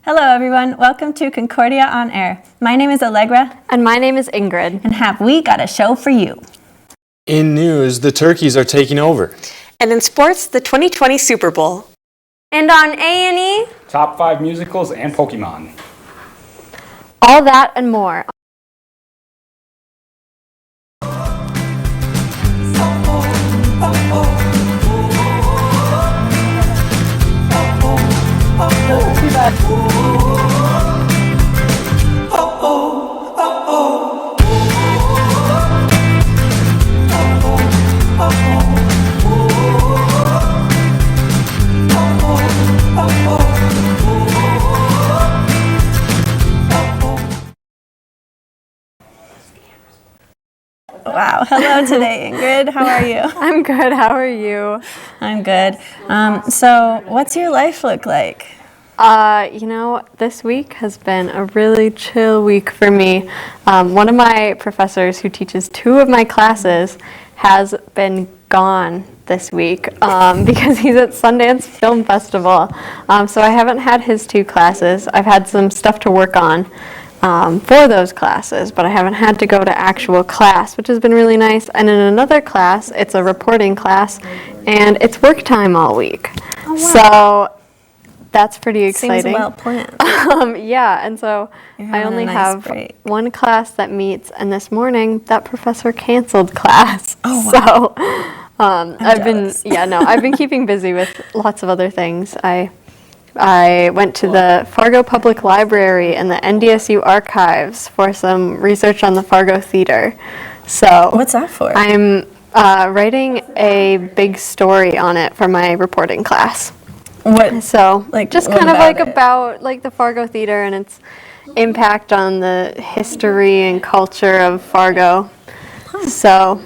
Hello everyone, welcome to Concordia On-Air. My name is Allegra. And my name is Ingrid. And have we got a show for you. In news, the turkeys are taking over. And in sports, the 2020 Super Bowl. And on A&E, Top 5 musicals and Pokemon. all that and more. Wow, hello today Ingrid, how are you? I'm good, how are you? I'm good. So what's your life look like? This week has been a really chill week for me. One of my professors who teaches 2 of my classes has been gone this week because he's at Sundance Film Festival. So I haven't had his 2 classes. I've had some stuff to work on for those classes, but I haven't had to go to actual class, which has been really nice. And in another class, it's a reporting class, and it's work time all week. Oh, wow. So that's pretty exciting. Seems well planned. Yeah, and so I only have one class that meets, and this morning that professor canceled class. Oh, wow. So I've been keeping busy with lots of other things. I went to the Fargo Public Library and the NDSU archives for some research on the Fargo Theater. So what's that for? I'm writing a big story on it for my reporting class. What? So, just what kind of about about the Fargo Theater and its impact on the history and culture of Fargo. So,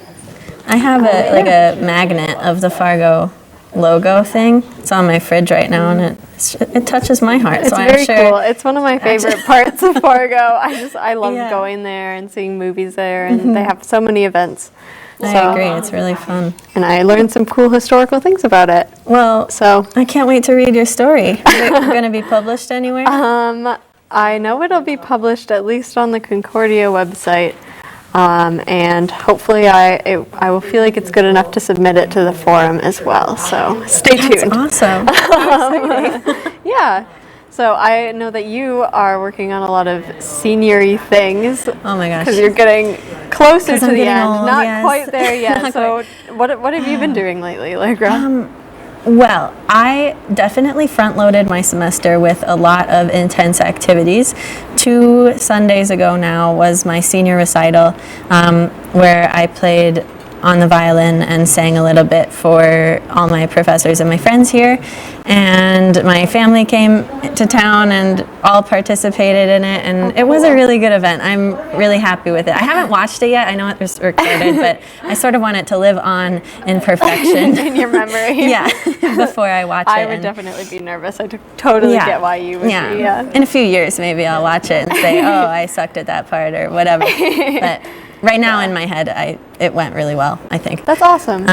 I have a magnet of the Fargo logo thing. It's on my fridge right now, and it touches my heart. It's so very I'm sure cool. It's one of my favorite parts of Fargo. I love going there and seeing movies there, and they have so many events. I agree. It's really fun. And I learned some cool historical things about it. Well, so I can't wait to read your story. Is it going to be published anywhere? I know it'll be published at least on the Concordia website. And hopefully I will feel like it's good enough to submit it to the forum as well. So stay tuned. That's awesome. How exciting. Yeah. So I know that you are working on a lot of senior-y things. Oh my gosh. Because you're getting closer to I'm the getting end. old, Not yes. quite there yet. So what have you been doing lately, Allegra? Well, I definitely front-loaded my semester with a lot of intense activities. 2 Sundays ago now was my senior recital, where I played on the violin and sang a little bit for all my professors and my friends here. And my family came to town and all participated in it, and it was a really good event. I'm really happy with it. I haven't watched it yet. I know it was recorded, but I sort of want it to live on in perfection. In your memory. Yeah, before I watch it. I would definitely be nervous. I totally get why you would be. Yeah. In a few years, maybe I'll watch it and say, oh, I sucked at that part or whatever. But right now in my head, it went really well, I think. That's awesome.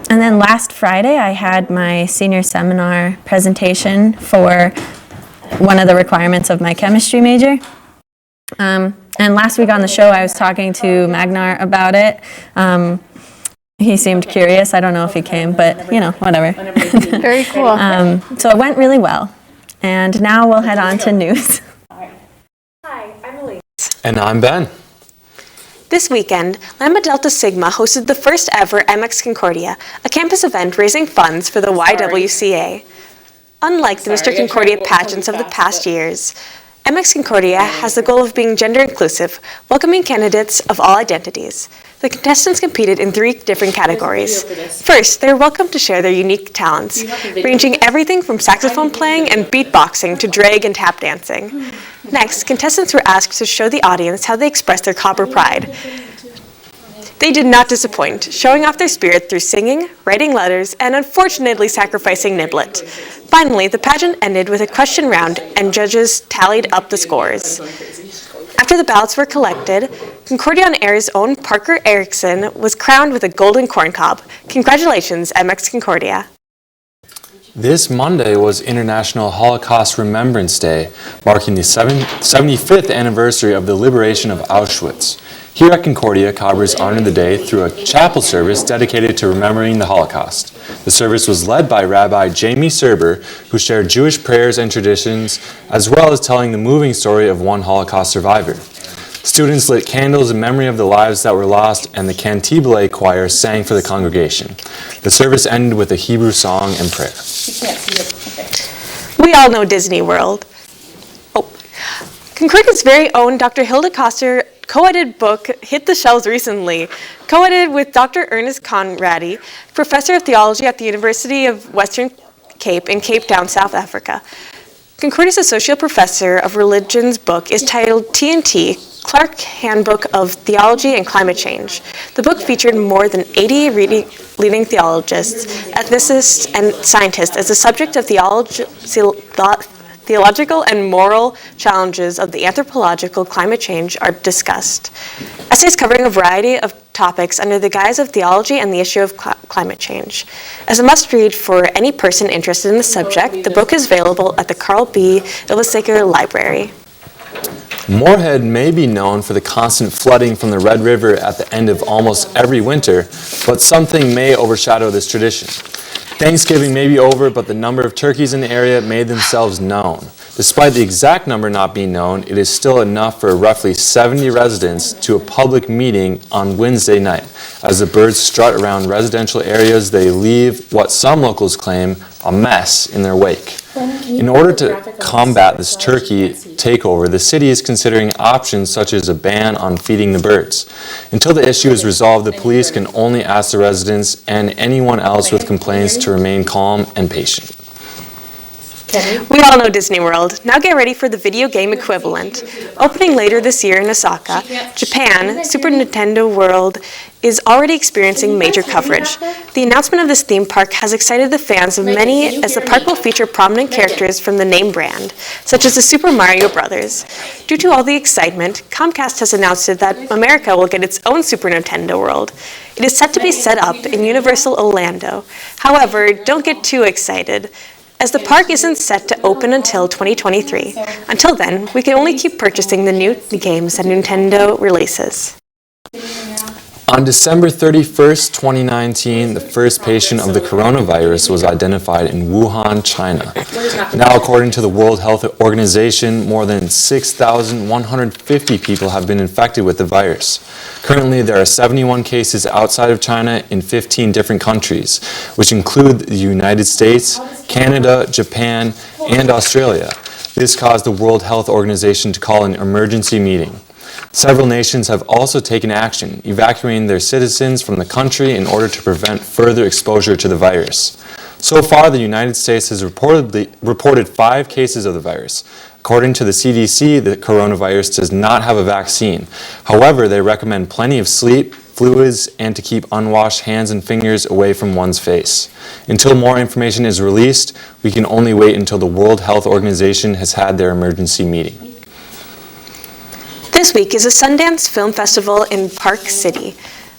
And then last Friday, I had my senior seminar presentation for one of the requirements of my chemistry major. And last week on the show, I was talking to Magnar about it. He seemed curious. I don't know if he came, but, whatever. Very cool. So it went really well. And now we'll head on to news. Hi, I'm Elise. And I'm Ben. This weekend, Lambda Delta Sigma hosted the first ever MX Concordia, a campus event raising funds for the YWCA. Unlike the Mr. Concordia pageants of the past years, MX Concordia has the goal of being gender inclusive, welcoming candidates of all identities. The contestants competed in 3 different categories. First, they were welcome to share their unique talents, ranging everything from saxophone playing and beatboxing to drag and tap dancing. Next, contestants were asked to show the audience how they express their copper pride. They did not disappoint, showing off their spirit through singing, writing letters, and unfortunately sacrificing Niblet. Finally, the pageant ended with a question round, and judges tallied up the scores. After the ballots were collected, Concordia On-Air's own Parker Erickson was crowned with a golden corn cob. Congratulations, MX Concordia. This Monday was International Holocaust Remembrance Day, marking the 75th anniversary of the liberation of Auschwitz. Here at Concordia, Cobbers honored the day through a chapel service dedicated to remembering the Holocaust. The service was led by Rabbi Jamie Serber, who shared Jewish prayers and traditions, as well as telling the moving story of one Holocaust survivor. Students lit candles in memory of the lives that were lost, and the Cantabile choir sang for the congregation. The service ended with a Hebrew song and prayer. We all know Disney World. Concordia's very own Dr. Hilda Koster co-edited book hit the shelves recently, co-edited with Dr. Ernest Conradi, professor of theology at the University of Western Cape in Cape Town, South Africa. Concordia's associate professor of religion's book is titled TNT, Clark Handbook of Theology and Climate Change. The book featured more than 80 leading theologists, ethicists, and scientists as the subject of theological and moral challenges of the anthropological climate change are discussed. Essays covering a variety of topics under the guise of theology and the issue of climate change. As a must-read for any person interested in the subject, the book is available at the Carl B. Illesaker Library. Moorhead may be known for the constant flooding from the Red River at the end of almost every winter, but something may overshadow this tradition. Thanksgiving may be over, but the number of turkeys in the area made themselves known. Despite the exact number not being known, it is still enough for roughly 70 residents to a public meeting on Wednesday night. As the birds strut around residential areas, they leave what some locals claim a mess in their wake. In order to combat this turkey takeover, the city is considering options such as a ban on feeding the birds. Until the issue is resolved, the police can only ask the residents and anyone else with complaints to remain calm and patient. We all know Disney World. Now get ready for the video game equivalent. Opening later this year in Osaka, Japan, Super Nintendo World is already experiencing major coverage. The announcement of this theme park has excited the fans of many, as the park will feature prominent characters from the name brand, such as the Super Mario Brothers. Due to all the excitement, Comcast has announced that America will get its own Super Nintendo World. It is set to be set up in Universal Orlando. However, don't get too excited, as the park isn't set to open until 2023. Until then, we can only keep purchasing the new games that Nintendo releases. On December 31st, 2019, the first patient of the coronavirus was identified in Wuhan, China. Now, according to the World Health Organization, more than 6,150 people have been infected with the virus. Currently, there are 71 cases outside of China in 15 different countries, which include the United States, Canada, Japan, and Australia. This caused the World Health Organization to call an emergency meeting. Several nations have also taken action, evacuating their citizens from the country in order to prevent further exposure to the virus. So far, the United States has reported 5 cases of the virus. According to the CDC, the coronavirus does not have a vaccine. However, they recommend plenty of sleep, fluids, and to keep unwashed hands and fingers away from one's face. Until more information is released, we can only wait until the World Health Organization has had their emergency meeting. This week is a Sundance Film Festival in Park City,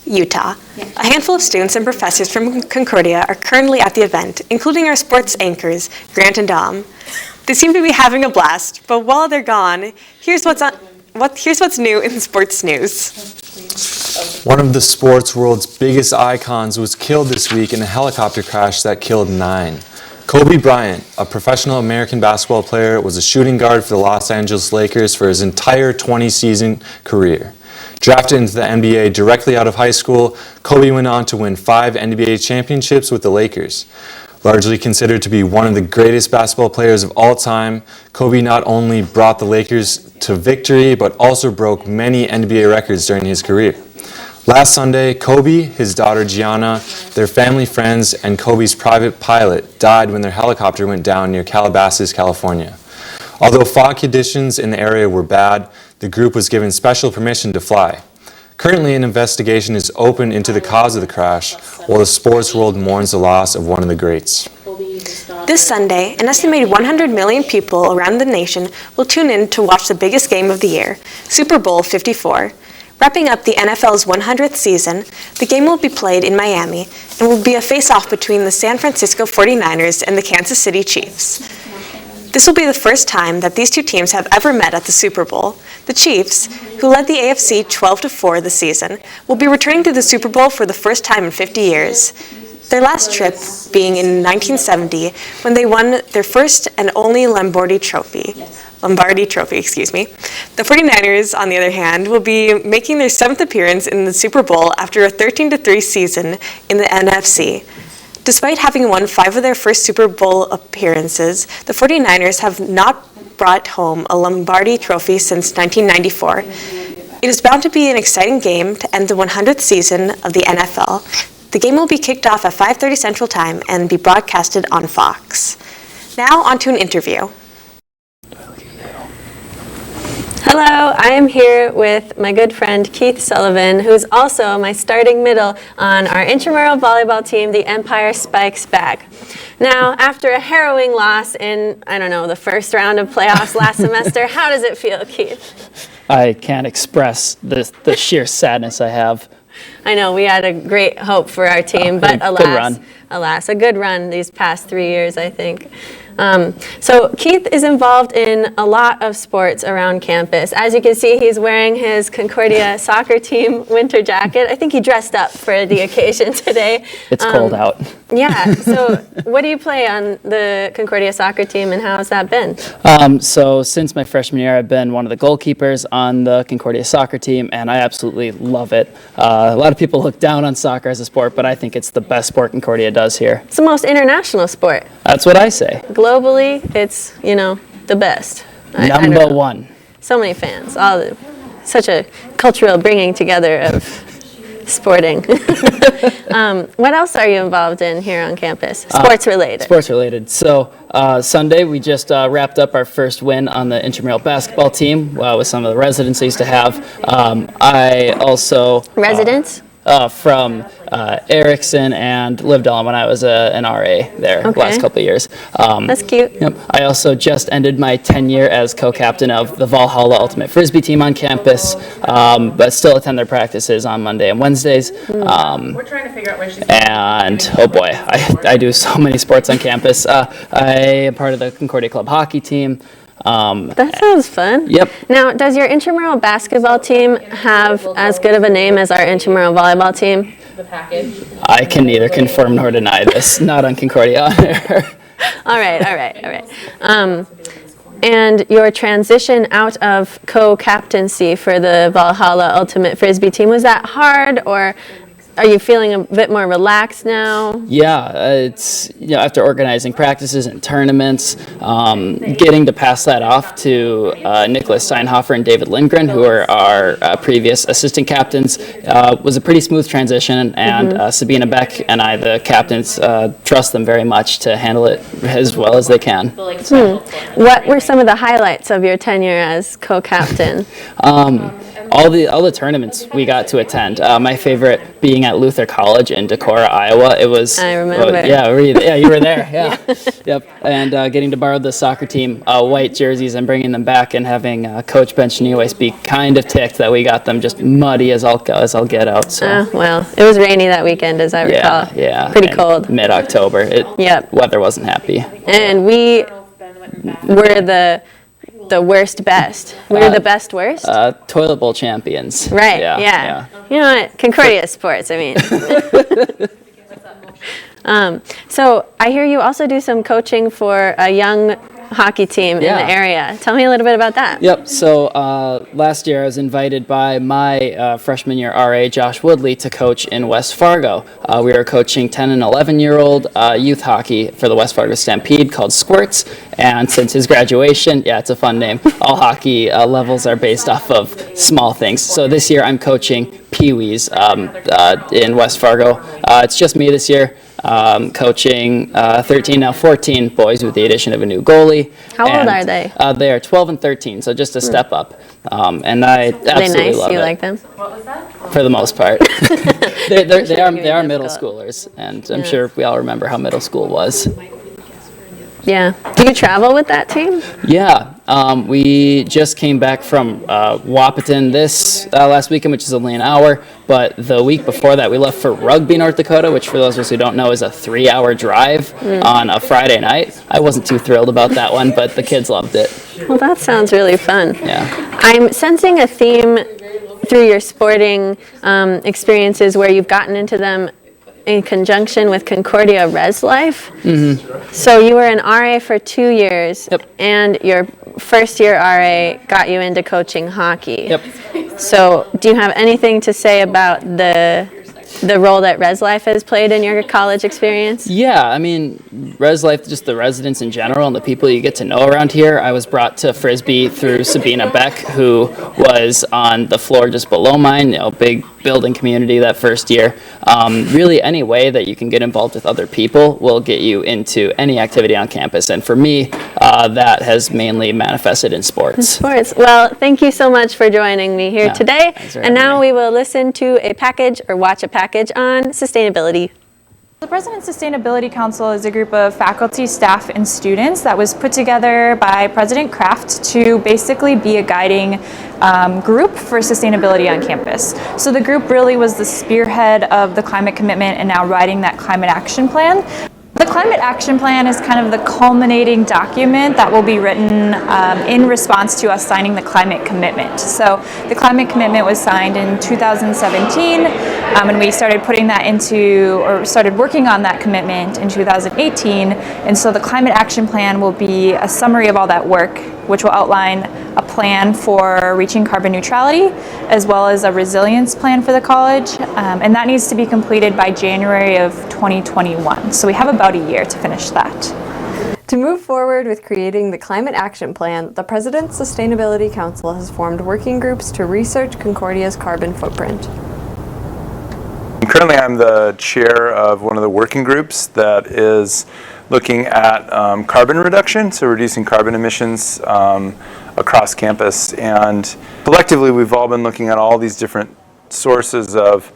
Utah. A handful of students and professors from Concordia are currently at the event, including our sports anchors, Grant and Dom. They seem to be having a blast, but while they're gone, here's what's new in sports news. One of the sports world's biggest icons was killed this week in a helicopter crash that killed 9. Kobe Bryant, a professional American basketball player, was a shooting guard for the Los Angeles Lakers for his entire 20-season career. Drafted into the NBA directly out of high school, Kobe went on to win 5 NBA championships with the Lakers. Largely considered to be one of the greatest basketball players of all time, Kobe not only brought the Lakers to victory, but also broke many NBA records during his career. Last Sunday, Kobe, his daughter Gianna, their family, friends, and Kobe's private pilot died when their helicopter went down near Calabasas, California. Although fog conditions in the area were bad, the group was given special permission to fly. Currently, an investigation is open into the cause of the crash, while the sports world mourns the loss of one of the greats. This Sunday, an estimated 100 million people around the nation will tune in to watch the biggest game of the year, Super Bowl 54. Wrapping up the NFL's 100th season, the game will be played in Miami and will be a face-off between the San Francisco 49ers and the Kansas City Chiefs. This will be the first time that these two teams have ever met at the Super Bowl. The Chiefs, who led the AFC 12-4 this season, will be returning to the Super Bowl for the first time in 50 years. Their last trip being in 1970 when they won their first and only Lombardi Trophy. The 49ers, on the other hand, will be making their 7th appearance in the Super Bowl after a 13-3 season in the NFC. Despite having won 5 of their first Super Bowl appearances, the 49ers have not brought home a Lombardi Trophy since 1994. It is bound to be an exciting game to end the 100th season of the NFL. The game will be kicked off at 5:30 Central Time and be broadcasted on Fox. Now, on to an interview. Hello, I am here with my good friend Keith Sullivan, who's also my starting middle on our intramural volleyball team, the Empire Spikes Back. Now, after a harrowing loss in, the first round of playoffs last semester, how does it feel, Keith? I can't express the sheer sadness I have. I know, we had a great hope for our team, but alas, a good run these past 3 years, I think. So Keith is involved in a lot of sports around campus. As you can see, he's wearing his Concordia soccer team winter jacket. I think he dressed up for the occasion today. It's cold out. Yeah, so what do you play on the Concordia soccer team and how has that been? So since my freshman year, I've been one of the goalkeepers on the Concordia soccer team, and I absolutely love it. A lot of people look down on soccer as a sport, but I think it's the best sport Concordia does here. It's the most international sport. That's what I say. Globally, it's, the best. Number one. So many fans. Such a cultural bringing together of sporting. What else are you involved in here on campus? Sports related. Sports related. So Sunday, we just wrapped up our first win on the intramural basketball team with some of the residents I used to have. I also... Residents? From Erickson and Livedall when I was an RA there the last couple of years. That's cute. Yep. I also just ended my tenure as co-captain of the Valhalla Ultimate Frisbee team on campus, but still attend their practices on Monday and Wednesdays. We're trying to figure out where she's And, oh boy, I do so many sports on campus. I am part of the Concordia Club hockey team. That sounds fun. Yep. Now, does your intramural basketball team have as good of a name as our intramural volleyball team? the package. I can neither confirm nor deny this. Not on Concordia On-Air. All right. And your transition out of co-captaincy for the Valhalla Ultimate Frisbee team, was that hard, or are you feeling a bit more relaxed now? Yeah, it's after organizing practices and tournaments, getting to pass that off to Nicholas Steinhofer and David Lindgren, who are our previous assistant captains, was a pretty smooth transition. And Sabina Beck and I, the captains, trust them very much to handle it as well as they can. What were some of the highlights of your tenure as co-captain? All the tournaments we got to attend. My favorite being at Luther College in Decorah, Iowa. It was. I remember. You were there. Yeah. Yep. And getting to borrow the soccer team white jerseys and bringing them back, and having Coach Ben Schneeweiss be kind of ticked that we got them just muddy as I'll get out. So. Well, it was rainy that weekend, as I recall. Yeah. Pretty cold. Mid-October. Weather wasn't happy. And we were the worst best. We were the best worst? Toilet bowl champions. Right, yeah. You know what? Concordia sports, I mean. So I hear you also do some coaching for a young hockey team in the area. Tell me a little bit about that. Yep. So last year I was invited by my freshman year RA, Josh Woodley, to coach in West Fargo. We were coaching 10 and 11-year-old youth hockey for the West Fargo Stampede called Squirts. And since his graduation, it's a fun name, all hockey levels are based off of small things. So this year I'm coaching Pee-wees in West Fargo. It's just me this year. Coaching 13, now 14 boys with the addition of a new goalie. How old are they? They are 12 and 13, so just a step up. And I absolutely love it. You like them? What was that? For the most part. they are middle schoolers, and I'm sure we all remember how middle school was. Yeah. Do you travel with that team? Yeah, we just came back from Wapaton this last weekend, which is only an hour. But the week before that, we left for Rugby, North Dakota, which for those of us who don't know is a 3-hour drive on a Friday night. I wasn't too thrilled about that one, but the kids loved it. Well, that sounds really fun. Yeah. I'm sensing a theme through your sporting experiences where you've gotten into them in conjunction with Concordia Res Life. Mm-hmm. So you were an RA for 2 years, Yep. and your first year RA got you into coaching hockey. Yep. So do you have anything to say about the role that Res Life has played in your college experience? Yeah, I mean, Res Life, just the residents in general and the people you get to know around here. I was brought to Frisbee through Sabina Beck, who was on the floor just below mine, big building community that first year. Really, any way that you can get involved with other people will get you into any activity on campus. And for me, that has mainly manifested in sports. Sports. Well, thank you so much for joining me here today. And now we will listen to a package or watch a package on sustainability. The President's Sustainability Council is a group of faculty, staff, and students that was put together by President Kraft to basically be a guiding group for sustainability on campus. So the group really was the spearhead of the climate commitment and now writing that climate action plan. The Climate Action Plan is kind of the culminating document that will be written in response to us signing the climate commitment. So the climate commitment was signed in 2017, and we started putting that started working on that commitment in 2018. And so the Climate Action Plan will be a summary of all that work, which will outline a plan for reaching carbon neutrality, as well as a resilience plan for the college, and that needs to be completed by January of 2021. So we have about a year to finish that. To move forward with creating the Climate Action Plan, the President's Sustainability Council has formed working groups to research Concordia's carbon footprint. Currently, I'm the chair of one of the working groups that is looking at carbon reduction, so reducing carbon emissions across campus. And collectively, we've all been looking at all these different sources of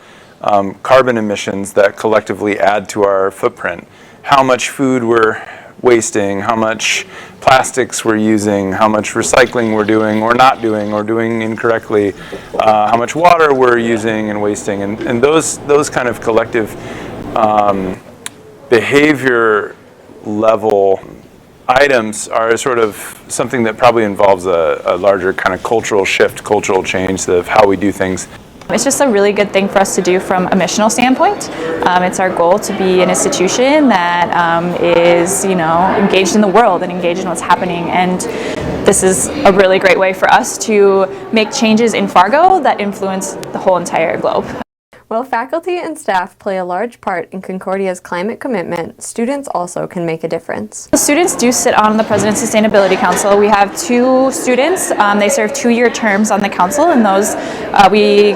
carbon emissions that collectively add to our footprint. How much food we're wasting, how much plastics we're using, how much recycling we're doing or not doing or doing incorrectly, how much water we're using and wasting. And those kind of collective behavior level items are sort of something that probably involves a larger kind of cultural shift, cultural change of how we do things. It's just a really good thing for us to do from a missional standpoint. It's our goal to be an institution that is, engaged in the world and engaged in what's happening. And this is a really great way for us to make changes in Fargo that influence the whole entire globe. While faculty and staff play a large part in Concordia's climate commitment, students also can make a difference. The students do sit on the President's Sustainability Council. We have 2 students. They serve 2-year terms on the council, and those we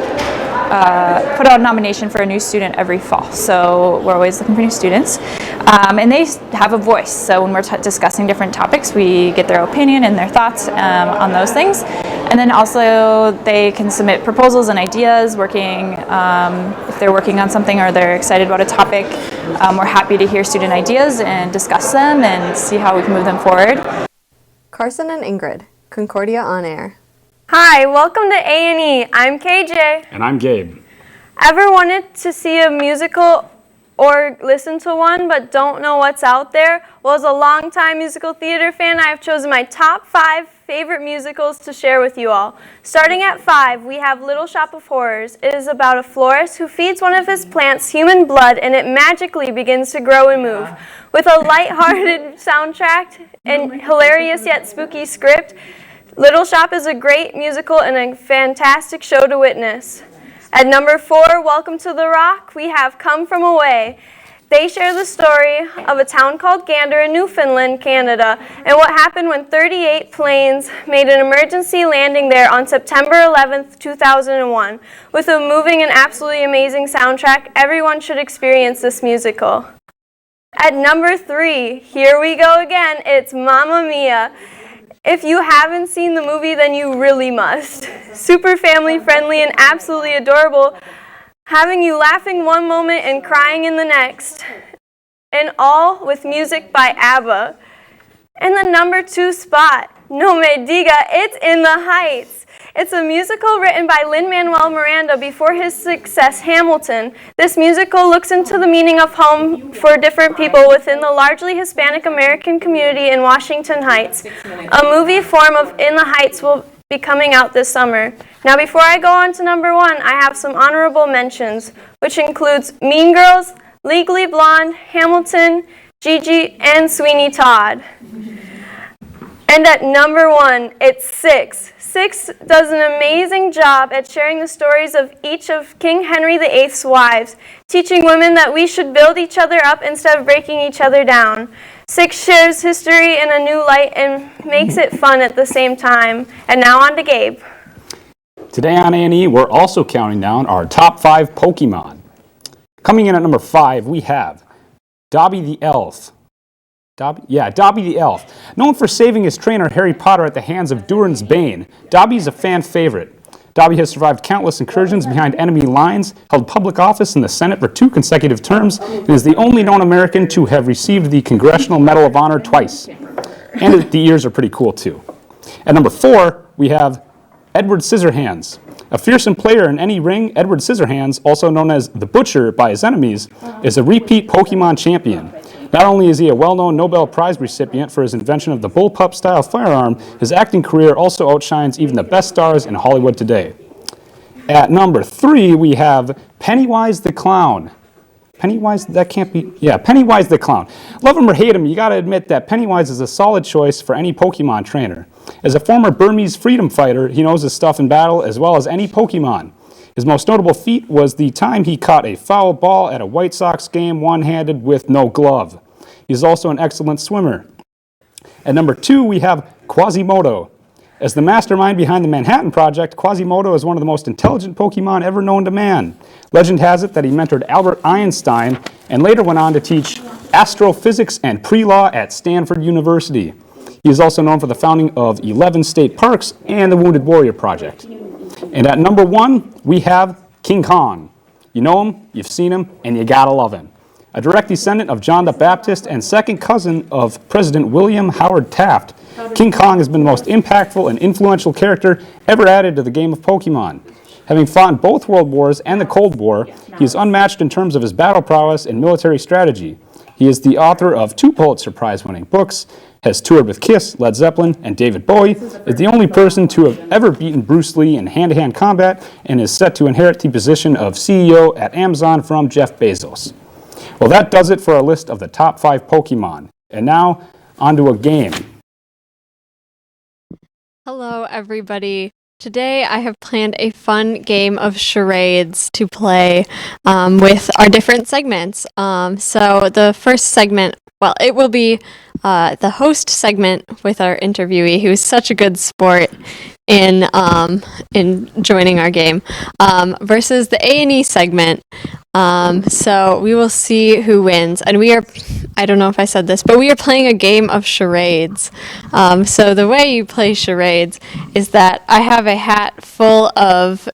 put out a nomination for a new student every fall. So we're always looking for new students. And they have a voice. So when we're discussing different topics, we get their opinion and their thoughts on those things. And then also they can submit proposals and ideas if they're working on something or they're excited about a topic. We're happy to hear student ideas and discuss them and see how we can move them forward. Carson and Ingrid, Concordia On-Air. Hi, welcome to A&E. I'm KJ. And I'm Gabe. Ever wanted to see a musical or listen to one but don't know what's out there? Well, as a longtime musical theater fan, I have chosen my top 5 favorite musicals to share with you all. Starting at 5, we have Little Shop of Horrors. It is about a florist who feeds one of his plants human blood and it magically begins to grow and move. With a lighthearted soundtrack and hilarious yet spooky script, Little Shop is a great musical and a fantastic show to witness. At number 4, Welcome to the Rock, we have Come From Away. They share the story of a town called Gander in Newfoundland, Canada, and what happened when 38 planes made an emergency landing there on September 11th, 2001. With a moving and absolutely amazing soundtrack, everyone should experience this musical. At number 3, here we go again, it's Mamma Mia. If you haven't seen the movie, then you really must. Super family friendly and absolutely adorable, having you laughing one moment and crying in the next. And all with music by ABBA. And the number 2 spot, No Me Diga, it's In the Heights. It's a musical written by Lin-Manuel Miranda before his success, Hamilton. This musical looks into the meaning of home for different people within the largely Hispanic American community in Washington Heights. A movie form of In the Heights will be coming out this summer. Now, before I go on to number 1, I have some honorable mentions, which includes Mean Girls, Legally Blonde, Hamilton, Gigi, and Sweeney Todd. And at number 1, it's Six. Six does an amazing job at sharing the stories of each of King Henry VIII's wives, teaching women that we should build each other up instead of breaking each other down. Six shares history in a new light and makes it fun at the same time. And now on to Gabe. Today on A&E, we're also counting down our top 5 Pokemon. Coming in at number 5, we have Dobby the Elf. Dobby the Elf. Known for saving his trainer Harry Potter at the hands of Durin's Bane, Dobby is a fan favorite. Dobby has survived countless incursions behind enemy lines, held public office in the Senate for 2 consecutive terms, and is the only known American to have received the Congressional Medal of Honor twice. And the ears are pretty cool too. At number 4, we have Edward Scissorhands. A fearsome player in any ring, Edward Scissorhands, also known as the Butcher by his enemies, is a repeat Pokemon champion. Not only is he a well-known Nobel Prize recipient for his invention of the bullpup-style firearm, his acting career also outshines even the best stars in Hollywood today. At number 3, we have Pennywise the Clown. Pennywise the Clown. Love him or hate him, you gotta admit that Pennywise is a solid choice for any Pokemon trainer. As a former Burmese freedom fighter, he knows his stuff in battle as well as any Pokemon. His most notable feat was the time he caught a foul ball at a White Sox game one-handed with no glove. He's also an excellent swimmer. At number 2, we have Quasimodo. As the mastermind behind the Manhattan Project, Quasimodo is one of the most intelligent Pokemon ever known to man. Legend has it that he mentored Albert Einstein and later went on to teach astrophysics and pre-law at Stanford University. He is also known for the founding of 11 state parks and the Wounded Warrior Project. And at number 1, we have King Kong. You know him, you've seen him, and you gotta love him. A direct descendant of John the Baptist and second cousin of President William Howard Taft, King Kong has been the most impactful and influential character ever added to the game of Pokemon. Having fought in both World Wars and the Cold War, he is unmatched in terms of his battle prowess and military strategy. He is the author of 2 Pulitzer Prize-winning books, has toured with Kiss, Led Zeppelin, and David Bowie, is the only person to have ever beaten Bruce Lee in hand-to-hand combat, and is set to inherit the position of CEO at Amazon from Jeff Bezos. Well, that does it for our list of the top 5 Pokemon. And now, onto a game. Hello, everybody. Today I have planned a fun game of charades to play with our different segments. So the first segment, well, it will be the host segment with our interviewee, who is such a good sport in joining our game, versus the A&E segment. So we will see who wins. And I don't know if I said this, but we are playing a game of charades. So the way you play charades is that I have a hat full of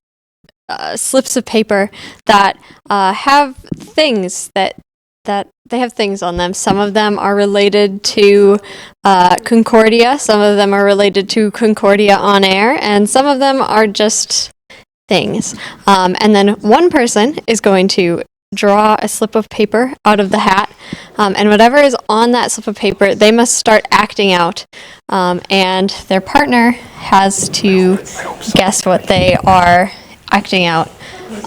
slips of paper that have things that they have things on them. Some of them are related to Concordia, some of them are related to Concordia On-Air, and some of them are just things. And then one person is going to draw a slip of paper out of the hat, and whatever is on that slip of paper, they must start acting out, and their partner has to guess what they are acting out.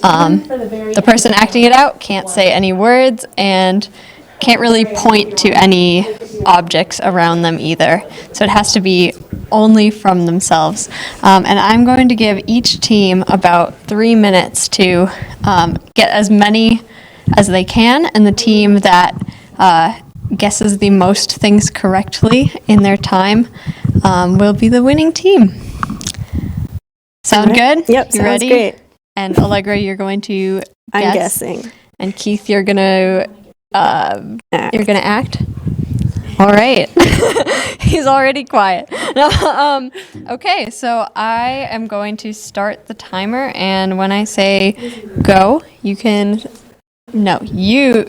The person acting it out can't say any words and can't really point to any objects around them either. So it has to be only from themselves. And I'm going to give each team about 3 minutes to get as many as they can, and the team that guesses the most things correctly in their time will be the winning team. Sound good? Yep, you sounds ready? great. And Allegra, you're going to guess. I'm guessing. And Keith, you're gonna act. All right. He's already quiet. No, okay, so I am going to start the timer, and when I say go, you can. No, you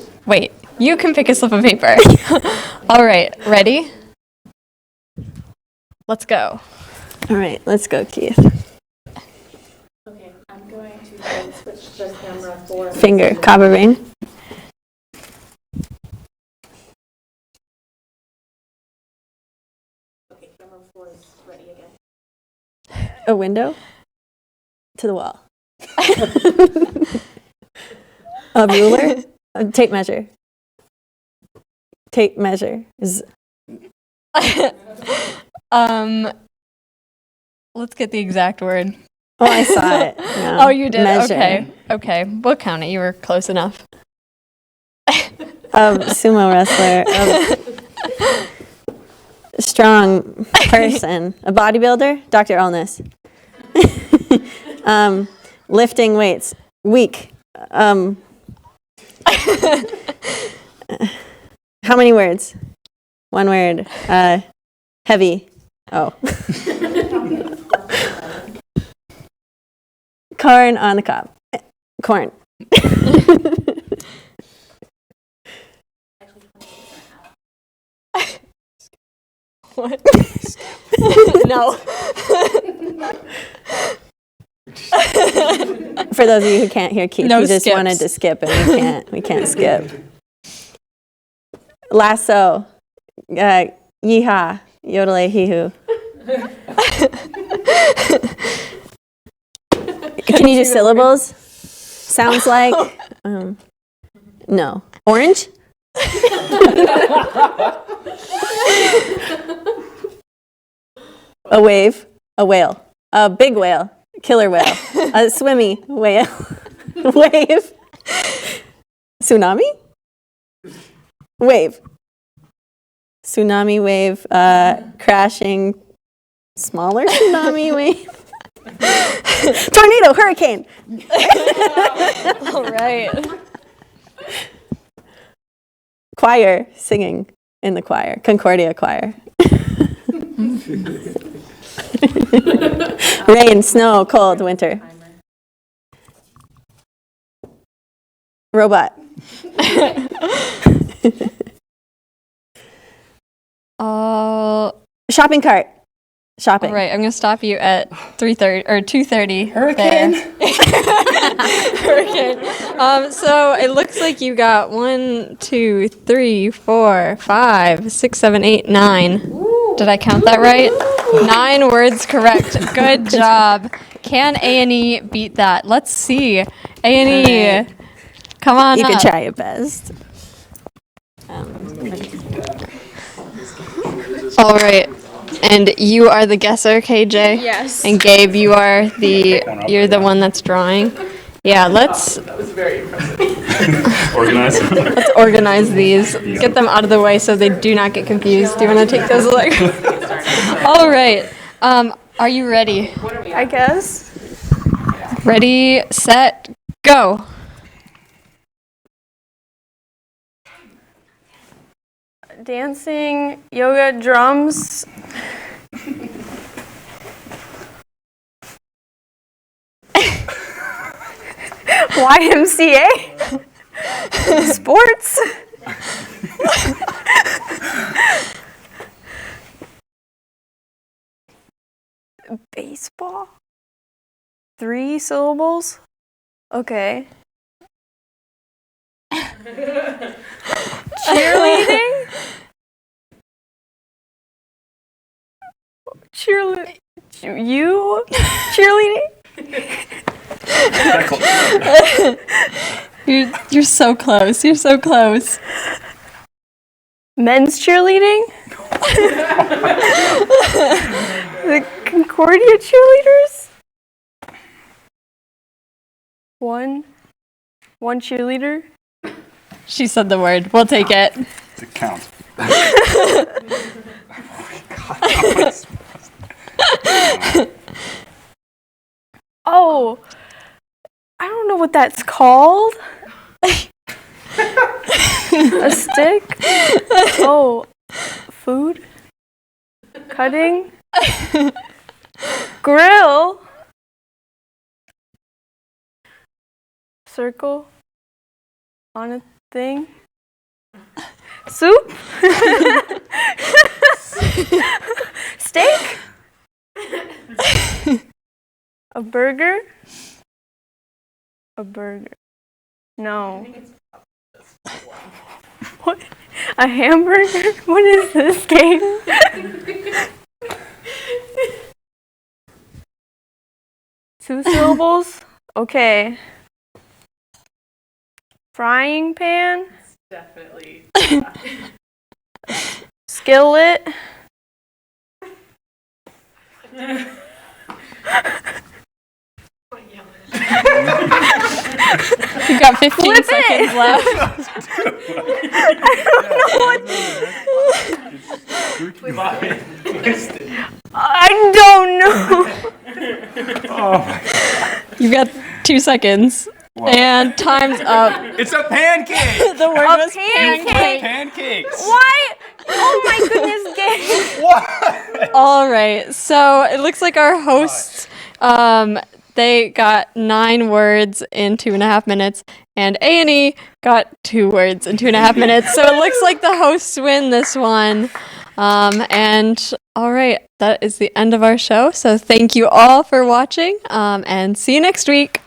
can pick a slip of paper. All right, ready? Let's go. All right, let's go, Keith. Okay, I'm going to switch the camera for Finger, Cava Rain. Okay, camera 4 is ready again. A window to the wall. A ruler. A tape measure. Tape measure. Let's get the exact word. Oh, I saw it. Yeah. Oh, you did? Measure. Okay. We'll count it. You were close enough. Sumo wrestler. A strong person. A bodybuilder. Dr. Illness. Lifting weights. Weak. How many words? One word. Heavy. Oh. Corn on the cob. Corn. What? No. For those of you who can't hear Keith, No he just skips. wanted to skip, and we can't skip. Lasso. Yeehaw. Yodelay hee-hoo. Can you do syllables? Sounds like. No. Orange? A wave. A whale. A big whale. Killer whale. A swimmy whale. Wave. Tsunami? Wave. Tsunami wave. Crashing. Smaller tsunami wave. Tornado. Hurricane. All right. Choir. Singing in the choir. Concordia choir. Rain, snow, cold, winter. Robot. Shopping cart. Shopping. All right, I'm gonna stop you at 3:30 or 2:30. Hurricane. Hurricane. So it looks like you got 1, 2, 3, 4, 5, 6, 7, 8, 9. Did I count that right? 9 words correct. Good job. Can A&E beat that? Let's see. A&E, come on You up. can try your best. All right. And you are the guesser, KJ? Yes. And Gabe, you're the one that's drawing. Yeah, let's Organize. let's organize these. Get them out of the way so they do not get confused. Do you want to take those away? All right. Are you ready? I guess. Ready, set, go. Dancing, yoga, drums. YMCA. Sports. Baseball. 3 syllables. Okay. Cheerleading. Cheerleading. You're so close. You're so close. Men's cheerleading. The Concordia cheerleaders. One cheerleader. She said the word. We'll take it. It counts. Oh, I don't know what that's called. A stick? Oh, food? Cutting? Grill? Circle? On a thing? Soup? steak? A burger? A burger. No. What? A hamburger? What is this game? 2 syllables? Okay. Frying pan? Definitely. Skillet? You got 15 seconds left. I don't know. You got 2 seconds. And time's up. It's a pancake! The word was pancake. Pancakes! Why? Oh my goodness, game. What? All right. So it looks like our hosts, they got 9 words in 2.5 minutes, and A&E got 2 words in 2.5 minutes. So it looks like the hosts win this one. And all right, that is the end of our show. So thank you all for watching, and see you next week.